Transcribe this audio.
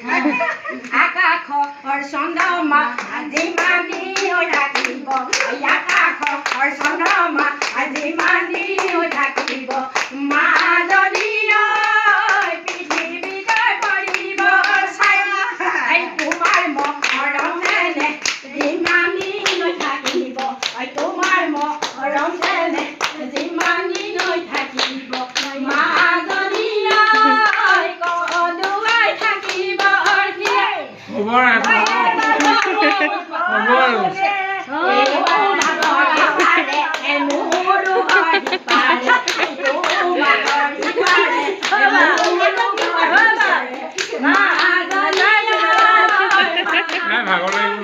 আকাশৰ চন্দ্ৰমা যিমানি হৈ থাকিব আকাশৰ চন্দ্ৰমা যিমানি হৈ থাকিব মা যদি পৃথিৱীলৈ পৰিব ছায়া তোমাৰ মৰম যেনে যিমানি হৈ থাকিব তোমাৰ মৰম যেনে যিমানি হৈ থাকিব মা যদি কদুৱাই থাকিব ভাগৰ লাগিব